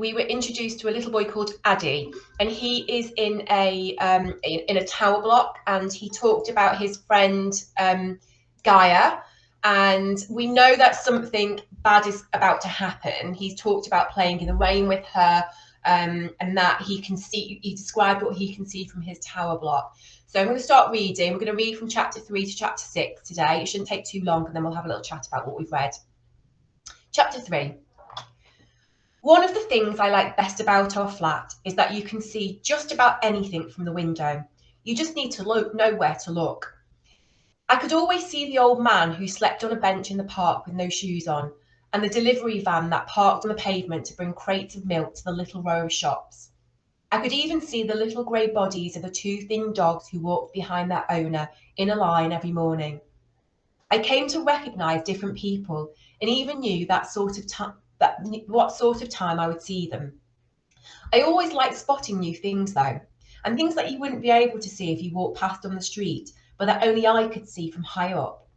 we were introduced to a little boy called Addy, and he is in a tower block, and he talked about his friend Gaia, and we know that something bad is about to happen. He's talked about playing in the rain with her, and that he described what he can see from his tower block. So I'm going to start reading. We're going to read from chapter 3 to chapter 6 today. It shouldn't take too long, and then we'll have a little chat about what we've read. Chapter 3. One of the things I like best about our flat is that you can see just about anything from the window. You just need to know where to look. I could always see the old man who slept on a bench in the park with no shoes on, and the delivery van that parked on the pavement to bring crates of milk to the little row of shops. I could even see the little grey bodies of the two thin dogs who walked behind their owner in a line every morning. I came to recognise different people and even knew what sort of time I would see them. I always liked spotting new things though, and things that you wouldn't be able to see if you walked past on the street, but that only I could see from high up.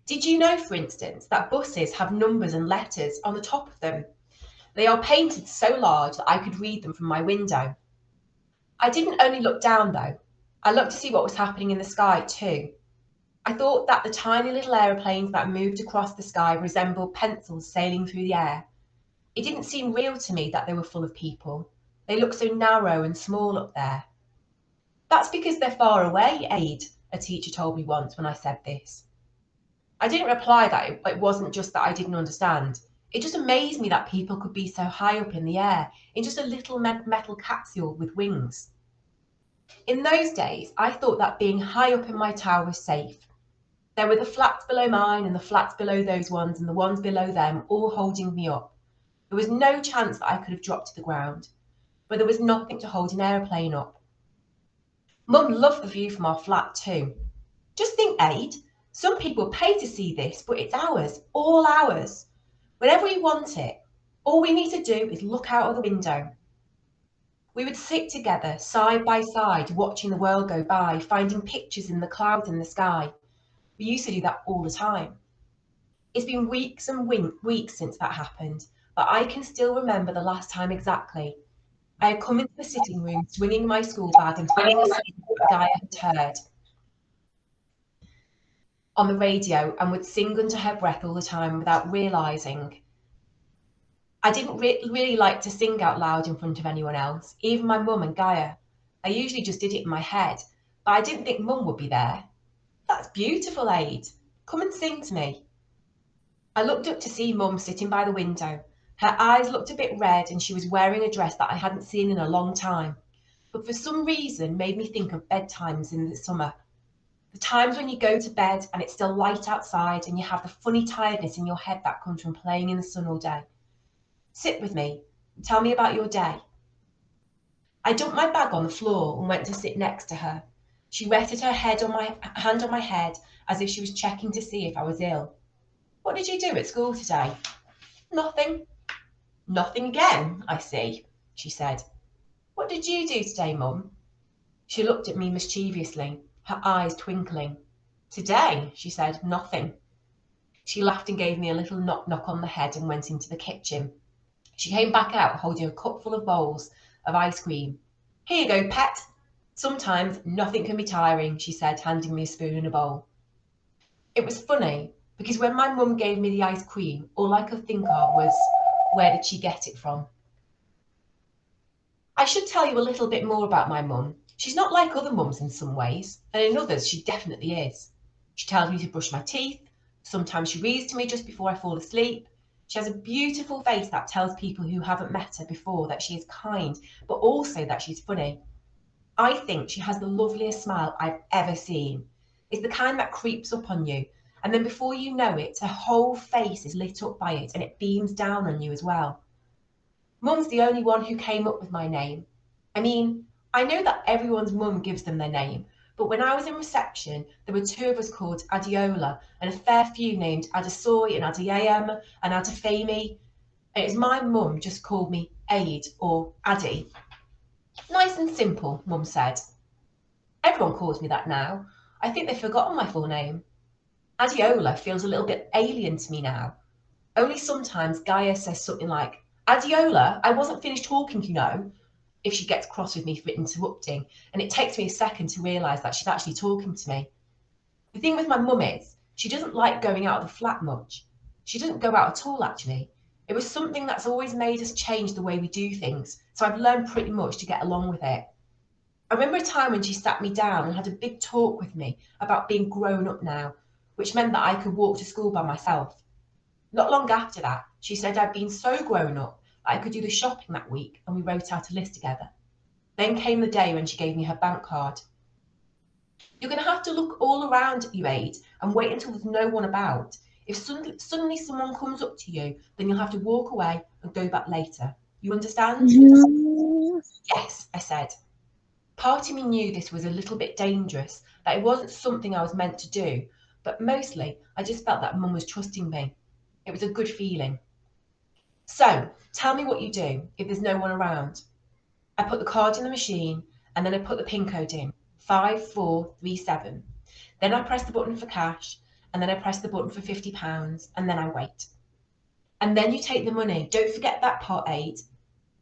Did you know, for instance, that buses have numbers and letters on the top of them? They are painted so large that I could read them from my window. I didn't only look down though. I looked to see what was happening in the sky too. I thought that the tiny little aeroplanes that moved across the sky resembled pencils sailing through the air. It didn't seem real to me that they were full of people. They looked so narrow and small up there. That's because they're far away, Aid, a teacher told me once when I said this. I didn't reply that it wasn't just that I didn't understand. It just amazed me that people could be so high up in the air, in just a little metal capsule with wings. In those days, I thought that being high up in my tower was safe. There were the flats below mine and the flats below those ones and the ones below them, all holding me up. There was no chance that I could have dropped to the ground, but there was nothing to hold an aeroplane up. Mum loved the view from our flat too. Just think, Aid, some people pay to see this, but it's ours, all ours. Whenever we want it, all we need to do is look out of the window. We would sit together, side by side, watching the world go by, finding pictures in the clouds in the sky. We used to do that all the time. It's been weeks and weeks since that happened, but I can still remember the last time exactly. I had come into the sitting room, swinging my school bag and falling asleep what Gaia had heard on the radio and would sing under her breath all the time without realising. I didn't really like to sing out loud in front of anyone else, even my mum and Gaia. I usually just did it in my head, but I didn't think Mum would be there. That's beautiful, Aid. Come and sing to me. I looked up to see Mum sitting by the window. Her eyes looked a bit red and she was wearing a dress that I hadn't seen in a long time, but for some reason made me think of bedtimes in the summer. The times when you go to bed and it's still light outside and you have the funny tiredness in your head that comes from playing in the sun all day. Sit with me and tell me about your day. I dumped my bag on the floor and went to sit next to her. She rested her hand on my head as if she was checking to see if I was ill. What did you do at school today? Nothing. Nothing again, I see, she said. What did you do today, Mum? She looked at me mischievously, her eyes twinkling. Today, she said, nothing. She laughed and gave me a little knock on the head and went into the kitchen. She came back out holding a cup full of bowls of ice cream. Here you go, pet. Sometimes nothing can be tiring, she said, handing me a spoon and a bowl. It was funny, because when my mum gave me the ice cream, all I could think of was, where did she get it from? I should tell you a little bit more about my mum. She's not like other mums in some ways, and in others she definitely is. She tells me to brush my teeth. Sometimes she reads to me just before I fall asleep. She has a beautiful face that tells people who haven't met her before that she is kind, but also that she's funny. I think she has the loveliest smile I've ever seen. It's the kind that creeps up on you, and then before you know it, her whole face is lit up by it and it beams down on you as well. Mum's the only one who came up with my name. I mean, I know that everyone's mum gives them their name, but when I was in reception, there were two of us called Adiola and a fair few named Adasoy and Adiyam and Adafemi. And it's my mum just called me Aid or Addy. Nice and simple, Mum said. Everyone calls me that now. I think they've forgotten my full name. Adiola feels a little bit alien to me now. Only sometimes Gaia says something like Adiola, I wasn't finished talking, you know, if she gets cross with me for interrupting. And it takes me a second to realise that she's actually talking to me. The thing with my mum is, she doesn't like going out of the flat much. She doesn't go out at all, actually. It was something that's always made us change the way we do things, so I've learned pretty much to get along with it. I remember a time when she sat me down and had a big talk with me about being grown up now, which meant that I could walk to school by myself. Not long after that, she said I'd been so grown up that I could do the shopping that week, and we wrote out a list together. Then came the day when she gave me her bank card. You're going to have to look all around you, Aid, and wait until there's no one about. If suddenly someone comes up to you, then you'll have to walk away and go back later. You understand? Yes, I said. Part of me knew this was a little bit dangerous, that it wasn't something I was meant to do, but mostly I just felt that Mum was trusting me. It was a good feeling. So, tell me what you do if there's no one around. I put the card in the machine and then I put the PIN code in, 5437. Then I press the button for cash and then I press the button for £50 and then I wait. And then you take the money. Don't forget that part, Aid.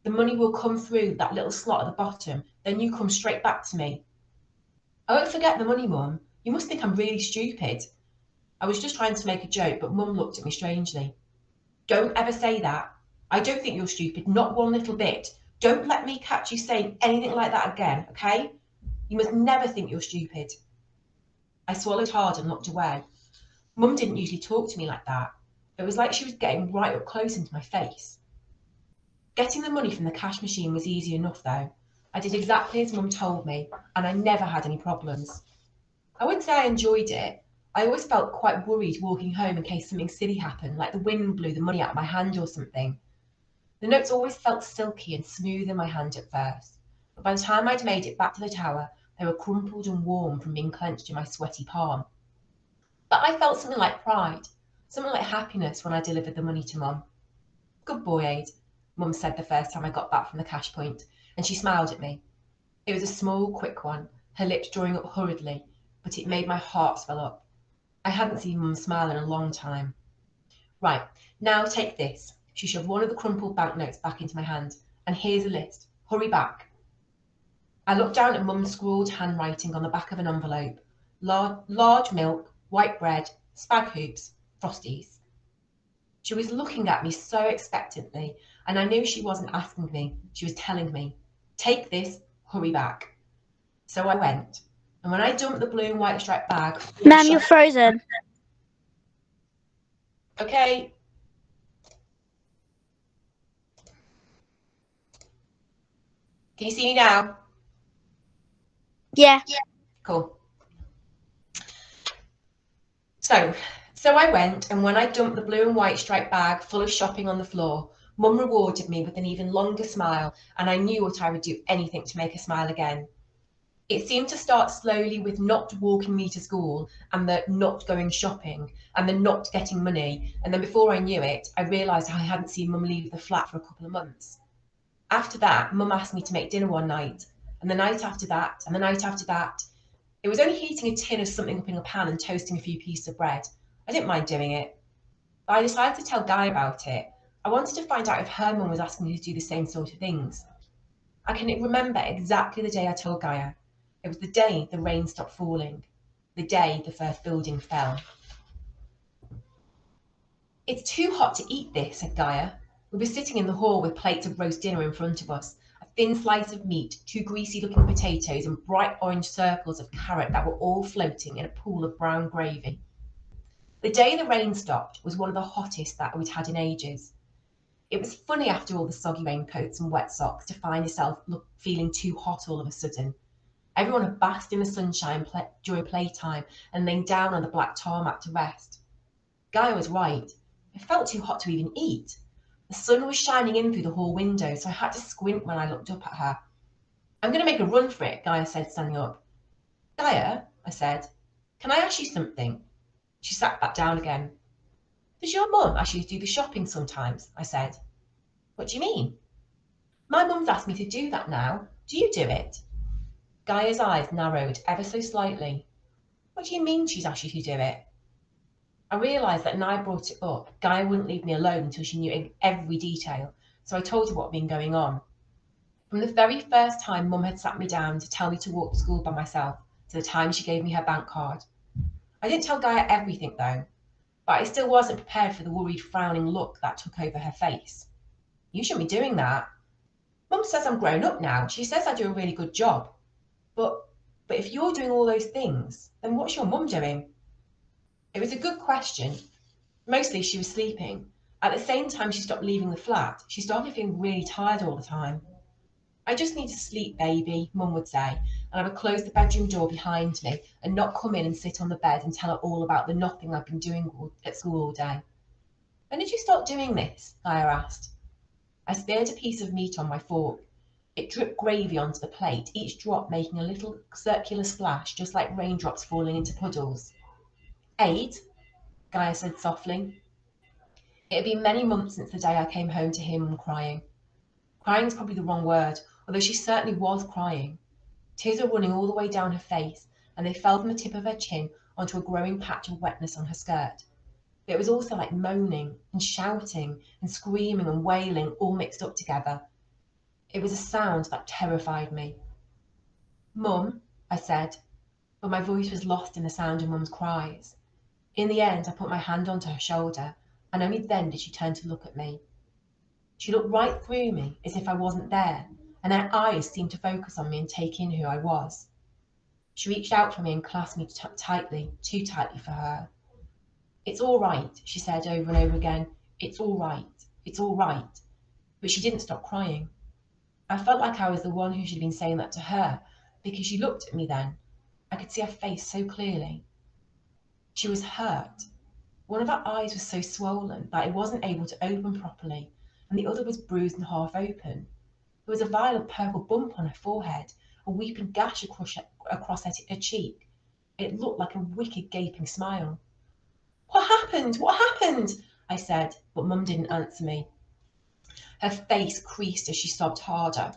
The money will come through that little slot at the bottom. Then you come straight back to me. I won't forget the money, Mum. You must think I'm really stupid. I was just trying to make a joke, but Mum looked at me strangely. Don't ever say that. I don't think you're stupid, not one little bit. Don't let me catch you saying anything like that again, okay? You must never think you're stupid. I swallowed hard and looked away. Mum didn't usually talk to me like that. It was like she was getting right up close into my face. Getting the money from the cash machine was easy enough though. I did exactly as Mum told me, and I never had any problems. I wouldn't say I enjoyed it. I always felt quite worried walking home in case something silly happened, like the wind blew the money out of my hand or something. The notes always felt silky and smooth in my hand at first, but by the time I'd made it back to the tower, they were crumpled and warm from being clenched in my sweaty palm. But I felt something like pride, something like happiness when I delivered the money to Mum. Good boy, Aid, Mum said the first time I got back from the cash point, and she smiled at me. It was a small, quick one, her lips drawing up hurriedly, but it made my heart swell up. I hadn't seen Mum smile in a long time. Right, now take this. She shoved one of the crumpled banknotes back into my hand. And here's a list. Hurry back. I looked down at Mum's scrawled handwriting on the back of an envelope. Large milk, white bread, spag hoops, Frosties. She was looking at me so expectantly, and I knew she wasn't asking me. She was telling me, take this, hurry back. So I went. And when I dumped the blue and white striped bag... Ma'am, you're frozen. Okay. Can you see me now? Yeah. Cool. So I went, and when I dumped the blue and white striped bag full of shopping on the floor, Mum rewarded me with an even longer smile, and I knew what I would do anything to make her smile again. It seemed to start slowly with not walking me to school, and the not going shopping, and the not getting money, and then before I knew it, I realised I hadn't seen Mum leave the flat for a couple of months. After that, Mum asked me to make dinner one night, and the night after that, and the night after that. It was only heating a tin of something up in a pan and toasting a few pieces of bread. I didn't mind doing it. But I decided to tell Guy about it. I wanted to find out if her mum was asking me to do the same sort of things. I can remember exactly the day I told Gaia. It was the day the rain stopped falling, the day the first building fell. It's too hot to eat this, said Gaia. We were sitting in the hall with plates of roast dinner in front of us, a thin slice of meat, 2 greasy-looking potatoes, and bright orange circles of carrot that were all floating in a pool of brown gravy. The day the rain stopped was one of the hottest that we'd had in ages. It was funny after all the soggy raincoats and wet socks to find yourself feeling too hot all of a sudden. Everyone had basked in the sunshine during playtime and lain down on the black tarmac to rest. Gaia was right. It felt too hot to even eat. The sun was shining in through the hall window, so I had to squint when I looked up at her. I'm going to make a run for it, Gaia said, standing up. Gaia, I said, can I ask you something? She sat back down again. Does your mum ask you to do the shopping sometimes? I said. What do you mean? My mum's asked me to do that now. Do you do it? Gaia's eyes narrowed ever so slightly. What do you mean she's asked you to do it? I realised that when I brought it up, Gaia wouldn't leave me alone until she knew every detail, So I told her what had been going on. From the very first time Mum had sat me down to tell me to walk to school by myself, to the time she gave me her bank card. I didn't tell Gaia everything though, but I still wasn't prepared for the worried, frowning look that took over her face. You shouldn't be doing that. Mum says I'm grown up now. She says I do a really good job. But if you're doing all those things, then what's your mum doing? It was a good question. Mostly she was sleeping. At the same time she stopped leaving the flat, she started feeling really tired all the time. I just need to sleep, baby, Mum would say, and I would close the bedroom door behind me and not come in and sit on the bed and tell her all about the nothing I've been doing at school all day. When did you start doing this? Gaia asked. I speared a piece of meat on my fork. It dripped gravy onto the plate, each drop making a little circular splash, just like raindrops falling into puddles. 8, Gaia said softly. It had been many months since the day I came home to hear Mum crying. Crying is probably the wrong word, although she certainly was crying. Tears were running all the way down her face, and they fell from the tip of her chin onto a growing patch of wetness on her skirt. But it was also like moaning and shouting and screaming and wailing all mixed up together. It was a sound that terrified me. Mum, I said, but my voice was lost in the sound of Mum's cries. In the end, I put my hand onto her shoulder, and only then did she turn to look at me. She looked right through me, as if I wasn't there, and her eyes seemed to focus on me and take in who I was. She reached out for me and clasped me tightly, too tightly for her. It's all right, she said over and over again. It's all right. It's all right. But she didn't stop crying. I felt like I was the one who should have been saying that to her, because she looked at me then. I could see her face so clearly. She was hurt. One of her eyes was so swollen that it wasn't able to open properly, and the other was bruised and half open. There was a violent purple bump on her forehead, a weeping gash across her cheek. It looked like a wicked gaping smile. What happened? What happened? I said, but Mum didn't answer me. Her face creased as she sobbed harder,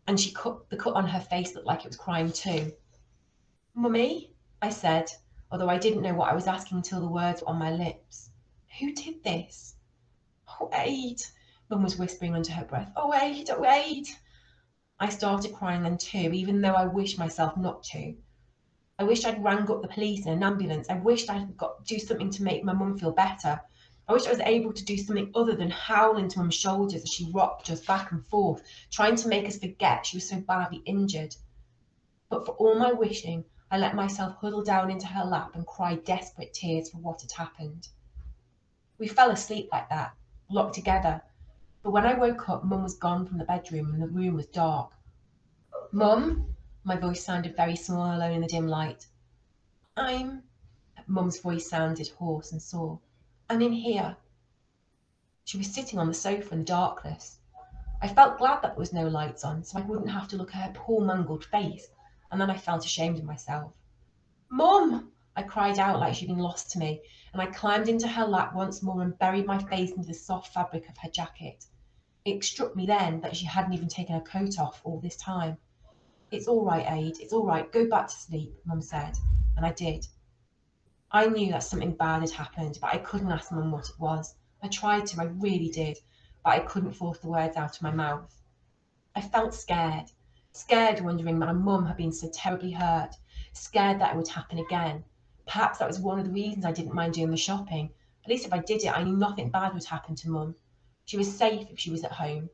and the cut on her face looked like it was crying too. Mummy, I said, although I didn't know what I was asking until the words were on my lips. Who did this? Oh, Aid, Mum was whispering under her breath. Oh, Aid, oh, Aid. I started crying then too, even though I wished myself not to. I wished I'd rang up the police and an ambulance. I wished I'd do something to make my mum feel better. I wished I was able to do something other than howl into Mum's shoulders as she rocked us back and forth, trying to make us forget she was so badly injured. But for all my wishing, I let myself huddle down into her lap and cry desperate tears for what had happened. We fell asleep like that, locked together. But when I woke up, Mum was gone from the bedroom and the room was dark. Mum? My voice sounded very small alone in the dim light. Mum's voice sounded hoarse and sore. I'm in here. She was sitting on the sofa in the darkness. I felt glad that there was no lights on, so I wouldn't have to look at her poor mangled face, and then I felt ashamed of myself. Mum! I cried out like she'd been lost to me, and I climbed into her lap once more and buried my face into the soft fabric of her jacket. It struck me then that she hadn't even taken her coat off all this time. It's all right, Aid, it's all right, go back to sleep, Mum said, and I did. I knew that something bad had happened, but I couldn't ask Mum what it was. I tried to, I really did, but I couldn't force the words out of my mouth. I felt scared, wondering my Mum had been so terribly hurt, scared that it would happen again. Perhaps that was one of the reasons I didn't mind doing the shopping. At least if I did it, I knew nothing bad would happen to Mum. She was safe if she was at home.